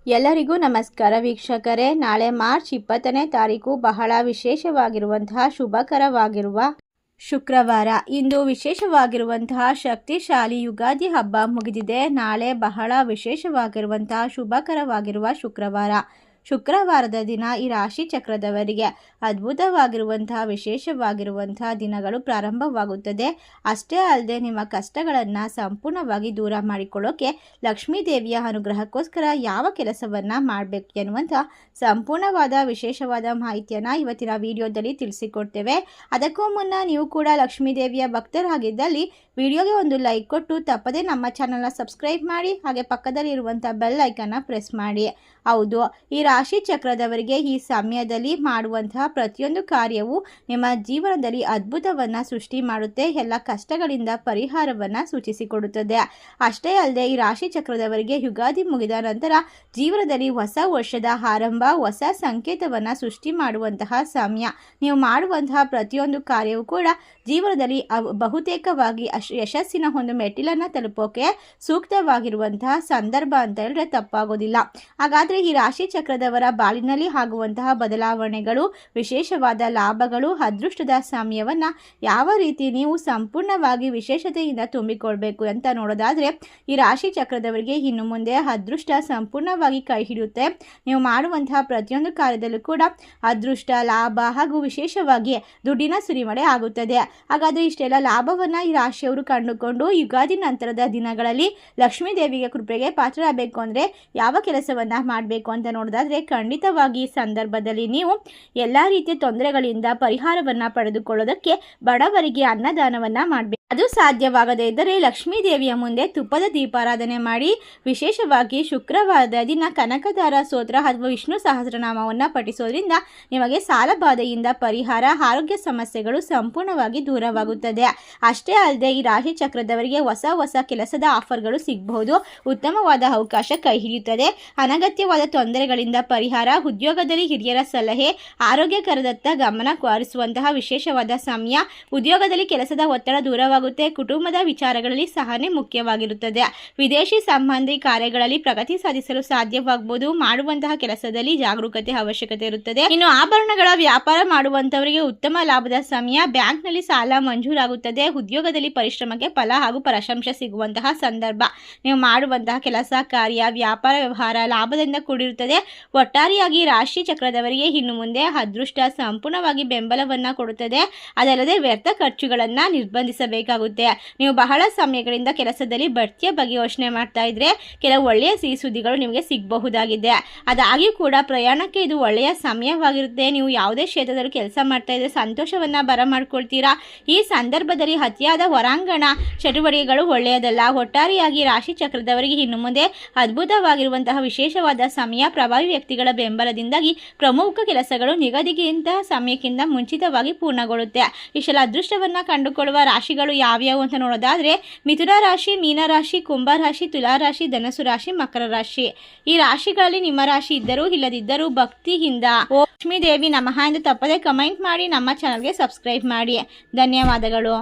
ಎಲ್ಲರಿಗೂ ನಮಸ್ಕಾರ ವೀಕ್ಷಕರೇ. ನಾಳೆ ಮಾರ್ಚ್ 20ನೇ ತಾರೀಕು ಬಹಳ ವಿಶೇಷವಾಗಿರುವಂತಹ ಶುಭಕರವಾಗಿರುವ ಶುಕ್ರವಾರ. ಇಂದು ವಿಶೇಷವಾಗಿರುವಂತಹ ಶಕ್ತಿಶಾಲಿ ಯುಗಾದಿ ಹಬ್ಬ ಮುಗಿದಿದೆ. ನಾಳೆ ಬಹಳ ವಿಶೇಷವಾಗಿರುವಂತಹ ಶುಭಕರವಾಗಿರುವ ಶುಕ್ರವಾರದ ದಿನ ಈ ರಾಶಿ ಚಕ್ರದವರಿಗೆ ಅದ್ಭುತವಾಗಿರುವಂತಹ ವಿಶೇಷವಾಗಿರುವಂತಹ ದಿನಗಳು ಪ್ರಾರಂಭವಾಗುತ್ತದೆ. ಅಷ್ಟೇ ಅಲ್ಲದೆ ನಿಮ್ಮ ಕಷ್ಟಗಳನ್ನು ಸಂಪೂರ್ಣವಾಗಿ ದೂರ ಮಾಡಿಕೊಳ್ಳೋಕೆ ಲಕ್ಷ್ಮೀ ದೇವಿಯ ಅನುಗ್ರಹಕ್ಕೋಸ್ಕರ ಯಾವ ಕೆಲಸವನ್ನು ಮಾಡಬೇಕು ಎನ್ನುವಂಥ ಸಂಪೂರ್ಣವಾದ ವಿಶೇಷವಾದ ಮಾಹಿತಿಯನ್ನು ಇವತ್ತಿನ ವಿಡಿಯೋದಲ್ಲಿ ತಿಳಿಸಿಕೊಡ್ತೇವೆ. ಅದಕ್ಕೂ ಮುನ್ನ ನೀವು ಕೂಡ ಲಕ್ಷ್ಮೀ ದೇವಿಯ ಭಕ್ತರಾಗಿದ್ದಲ್ಲಿ ವಿಡಿಯೋಗೆ ಒಂದು ಲೈಕ್ ಕೊಟ್ಟು ತಪ್ಪದೇ ನಮ್ಮ ಚಾನಲ್ನ ಸಬ್ಸ್ಕ್ರೈಬ್ ಮಾಡಿ, ಹಾಗೆ ಪಕ್ಕದಲ್ಲಿ ಇರುವಂಥ ಬೆಲ್ ಐಕನ್ನ ಪ್ರೆಸ್ ಮಾಡಿ. ಹೌದು, ಈ ರಾಶಿ ಚಕ್ರದವರಿಗೆ ಈ ಸಮಯದಲ್ಲಿ ಮಾಡುವಂತಹ ಪ್ರತಿಯೊಂದು ಕಾರ್ಯವು ನಿಮ್ಮ ಜೀವನದಲ್ಲಿ ಅದ್ಭುತವನ್ನು ಸೃಷ್ಟಿ ಮಾಡುತ್ತೆ. ಎಲ್ಲ ಕಷ್ಟಗಳಿಂದ ಪರಿಹಾರವನ್ನು ಸೂಚಿಸಿಕೊಡುತ್ತದೆ. ಅಷ್ಟೇ ಅಲ್ಲದೆ ಈ ರಾಶಿ ಚಕ್ರದವರಿಗೆ ಯುಗಾದಿ ಮುಗಿದ ನಂತರ ಜೀವನದಲ್ಲಿ ಹೊಸ ವರ್ಷದ ಆರಂಭ, ಹೊಸ ಸಂಕೇತವನ್ನು ಸೃಷ್ಟಿ ಮಾಡುವಂತಹ ಸಮಯ. ನೀವು ಮಾಡುವಂತಹ ಪ್ರತಿಯೊಂದು ಕಾರ್ಯವೂ ಕೂಡ ಜೀವನದಲ್ಲಿ ಬಹುತೇಕವಾಗಿ ಯಶಸ್ಸಿನ ಒಂದು ಮೆಟ್ಟಿಲನ್ನು ತಲುಪೋಕೆ ಸೂಕ್ತವಾಗಿರುವಂತಹ ಸಂದರ್ಭ ಅಂತ ಹೇಳಿದ್ರೆ ತಪ್ಪಾಗೋದಿಲ್ಲ. ಹಾಗಾದರೆ ಈ ರಾಶಿ ಚಕ್ರದವರ ಬಾಳಿನಲ್ಲಿ ಆಗುವಂತಹ ಬದಲಾವಣೆಗಳು, ವಿಶೇಷವಾದ ಲಾಭಗಳು, ಅದೃಷ್ಟದ ಸಮಯವನ್ನು ಯಾವ ರೀತಿ ನೀವು ಸಂಪೂರ್ಣವಾಗಿ ವಿಶೇಷತೆಯಿಂದ ತುಂಬಿಕೊಳ್ಬೇಕು ಅಂತ ನೋಡೋದಾದರೆ ಈ ರಾಶಿ ಚಕ್ರದವರಿಗೆ ಇನ್ನು ಮುಂದೆ ಅದೃಷ್ಟ ಸಂಪೂರ್ಣವಾಗಿ ಕೈ ಹಿಡಿಯುತ್ತೆ. ನೀವು ಮಾಡುವಂತಹ ಪ್ರತಿಯೊಂದು ಕಾರ್ಯದಲ್ಲೂ ಕೂಡ ಅದೃಷ್ಟ, ಲಾಭ ಹಾಗೂ ವಿಶೇಷವಾಗಿ ದುಡ್ಡಿನ ಸುರಿಮಳೆ ಆಗುತ್ತದೆ. ಹಾಗಾದರೆ ಇಷ್ಟೆಲ್ಲ ಲಾಭವನ್ನು ಈ ರಾಶಿಯವರು ಕಂಡುಕೊಂಡು ಯುಗಾದಿ ನಂತರದ ದಿನಗಳಲ್ಲಿ ಲಕ್ಷ್ಮೀ ದೇವಿಗೆ ಕೃಪೆಗೆ ಪಾತ್ರರಾಗಬೇಕು ಅಂದರೆ ಯಾವ ಕೆಲಸವನ್ನು ಮಾಡಬೇಕು ಅಂತ ನೋಡೋದಾದರೆ ಖಂಡಿತವಾಗಿ ಈ ಸಂದರ್ಭದಲ್ಲಿ ನೀವು ಎಲ್ಲ ರೀತಿಯ ತೊಂದರೆಗಳಿಂದ ಪರಿಹಾರವನ್ನು ಪಡೆದುಕೊಳ್ಳೋದಕ್ಕೆ ಬಡವರಿಗೆ ಅನ್ನದಾನವನ್ನು ಮಾಡಬೇಕು. ಅದು ಸಾಧ್ಯವಾಗದೇ ಇದ್ದರೆ ಲಕ್ಷ್ಮೀ ದೇವಿಯ ಮುಂದೆ ತುಪ್ಪದ ದೀಪಾರಾಧನೆ ಮಾಡಿ, ವಿಶೇಷವಾಗಿ ಶುಕ್ರವಾರದ ದಿನ ಕನಕದಾರ ಸ್ತೋತ್ರ ಅಥವಾ ವಿಷ್ಣು ಸಹಸ್ರನಾಮವನ್ನು ಪಠಿಸೋದ್ರಿಂದ ನಿಮಗೆ ಸಾಲಬಾಧೆಯಿಂದ ಪರಿಹಾರ, ಆರೋಗ್ಯ ಸಮಸ್ಯೆಗಳು ಸಂಪೂರ್ಣವಾಗಿ ದೂರವಾಗುತ್ತದೆ. ಅಷ್ಟೇ ಅಲ್ಲದೆ ಈ ರಾಶಿ ಚಕ್ರದವರಿಗೆ ಹೊಸ ಕೆಲಸದ ಆಫರ್ಗಳು ಸಿಗಬಹುದು. ಉತ್ತಮವಾದ ಅವಕಾಶ ಕೈ ಹಿಡಿಯುತ್ತದೆ. ಅನಗತ್ಯವಾದ ತೊಂದರೆಗಳಿಂದ ಪರಿಹಾರ, ಉದ್ಯೋಗದಲ್ಲಿ ಹಿರಿಯರ ಸಲಹೆ, ಆರೋಗ್ಯಕರದತ್ತ ಗಮನ ಹರಿಸುವಂತಹ ವಿಶೇಷವಾದ ಸಮಯ. ಉದ್ಯೋಗದಲ್ಲಿ ಕೆಲಸದ ಒತ್ತಡ ದೂರವಾಗುತ್ತದೆ. ಕುಟುಂಬದ ವಿಚಾರಗಳಲ್ಲಿ ಸಹನೆ ಮುಖ್ಯವಾಗಿರುತ್ತದೆ. ವಿದೇಶಿ ಸಂಬಂಧಿ ಕಾರ್ಯಗಳಲ್ಲಿ ಪ್ರಗತಿ ಸಾಧಿಸಲು ಸಾಧ್ಯವಾಗಬಹುದು. ಮಾಡುವಂತಹ ಕೆಲಸದಲ್ಲಿ ಜಾಗರೂಕತೆ ಅವಶ್ಯಕತೆ ಇರುತ್ತದೆ. ಇನ್ನು ಆಭರಣಗಳ ವ್ಯಾಪಾರ ಮಾಡುವಂತವರಿಗೆ ಉತ್ತಮ ಲಾಭದ ಸಮಯ. ಬ್ಯಾಂಕ್ನಲ್ಲಿ ಸಾಲ ಮಂಜೂರಾಗುತ್ತದೆ. ಉದ್ಯೋಗದಲ್ಲಿ ಪರಿಶ್ರಮಕ್ಕೆ ಫಲ ಹಾಗೂ ಪ್ರಶಂಸೆ ಸಿಗುವಂತಹ ಸಂದರ್ಭ. ನೀವು ಮಾಡುವಂತಹ ಕೆಲಸ ಕಾರ್ಯ, ವ್ಯಾಪಾರ ವ್ಯವಹಾರ ಲಾಭದಿಂದ ಕೂಡಿರುತ್ತದೆ. ಒಟ್ಟಾರೆಯಾಗಿ ರಾಶಿ ಚಕ್ರದವರಿಗೆ ಇನ್ನು ಮುಂದೆ ಅದೃಷ್ಟ ಸಂಪೂರ್ಣವಾಗಿ ಬೆಂಬಲವನ್ನು ಕೊಡುತ್ತದೆ. ಅದಲ್ಲದೆ ವ್ಯರ್ಥ ಖರ್ಚುಗಳನ್ನು ನಿರ್ಬಂಧಿಸಬೇಕಾಗುತ್ತೆ. ನೀವು ಬಹಳ ಸಮಯಗಳಿಂದ ಕೆಲಸದಲ್ಲಿ ಬಡ್ತಿಯ ಬಗ್ಗೆ ಯೋಚನೆ ಮಾಡ್ತಾ ಇದ್ರೆ ಕೆಲವು ಒಳ್ಳೆಯ ಸಿಹಿ ಸುದ್ದಿಗಳು ನಿಮಗೆ ಸಿಗಬಹುದಾಗಿದೆ. ಅದಾಗಿಯೂ ಕೂಡ ಪ್ರಯಾಣಕ್ಕೆ ಇದು ಒಳ್ಳೆಯ ಸಮಯವಾಗಿರುತ್ತೆ. ನೀವು ಯಾವುದೇ ಕ್ಷೇತ್ರದಲ್ಲಿ ಕೆಲಸ ಮಾಡ್ತಾ ಇದ್ರೆ ಸಂತೋಷವನ್ನು ಬರಮಾಡ್ಕೊಳ್ತೀರಾ. ಈ ಸಂದರ್ಭದಲ್ಲಿ ಅತಿಯಾದ ಹೊರಾಂಗಣ ಚಟುವಟಿಕೆಗಳು ಒಳ್ಳೆಯದಲ್ಲ. ಒಟ್ಟಾರೆಯಾಗಿ ರಾಶಿ ಚಕ್ರದವರಿಗೆ ಇನ್ನು ಮುಂದೆ ಅದ್ಭುತವಾಗಿರುವಂತಹ ವಿಶೇಷವಾದ ಸಮಯ. ಪ್ರಭಾವಿ ವ್ಯಕ್ತಿಗಳ ಬೆಂಬಲದಿಂದಾಗಿ ಪ್ರಮುಖ ಕೆಲಸಗಳು ನಿಗದಿಗಿಂತ ಸಮಯಕ್ಕಿಂತ ಮುಂಚಿತವಾಗಿ ಪೂರ್ಣಗೊಳ್ಳುತ್ತೆ. ಇಷ್ಟೆಲ್ಲ ಅದೃಷ್ಟವನ್ನು ಕಂಡುಕೊಳ್ಳುವ ರಾಶಿಗಳು ಯಾವ್ಯಾವು ಅಂತ ನೋಡೋದಾದ್ರೆ ಮಿಥುನ ರಾಶಿ, ಮೀನ ರಾಶಿ, ಕುಂಭ ರಾಶಿ, ತುಲಾ ರಾಶಿ, ಧನಸು ರಾಶಿ, ಮಕರ ರಾಶಿ. ಈ ರಾಶಿಗಳಲ್ಲಿ ನಿಮ್ಮ ರಾಶಿ ಇದ್ದರೂ ಇಲ್ಲದಿದ್ದರೂ ಭಕ್ತಿಯಿಂದ ಓಂ ಲಕ್ಷ್ಮೀ ದೇವಿ ನಮಃ ಎಂದು ತಪ್ಪದೆ ಕಮೆಂಟ್ ಮಾಡಿ ನಮ್ಮ ಚಾನಲ್ಗೆ ಸಬ್ಸ್ಕ್ರೈಬ್ ಮಾಡಿ. ಧನ್ಯವಾದಗಳು.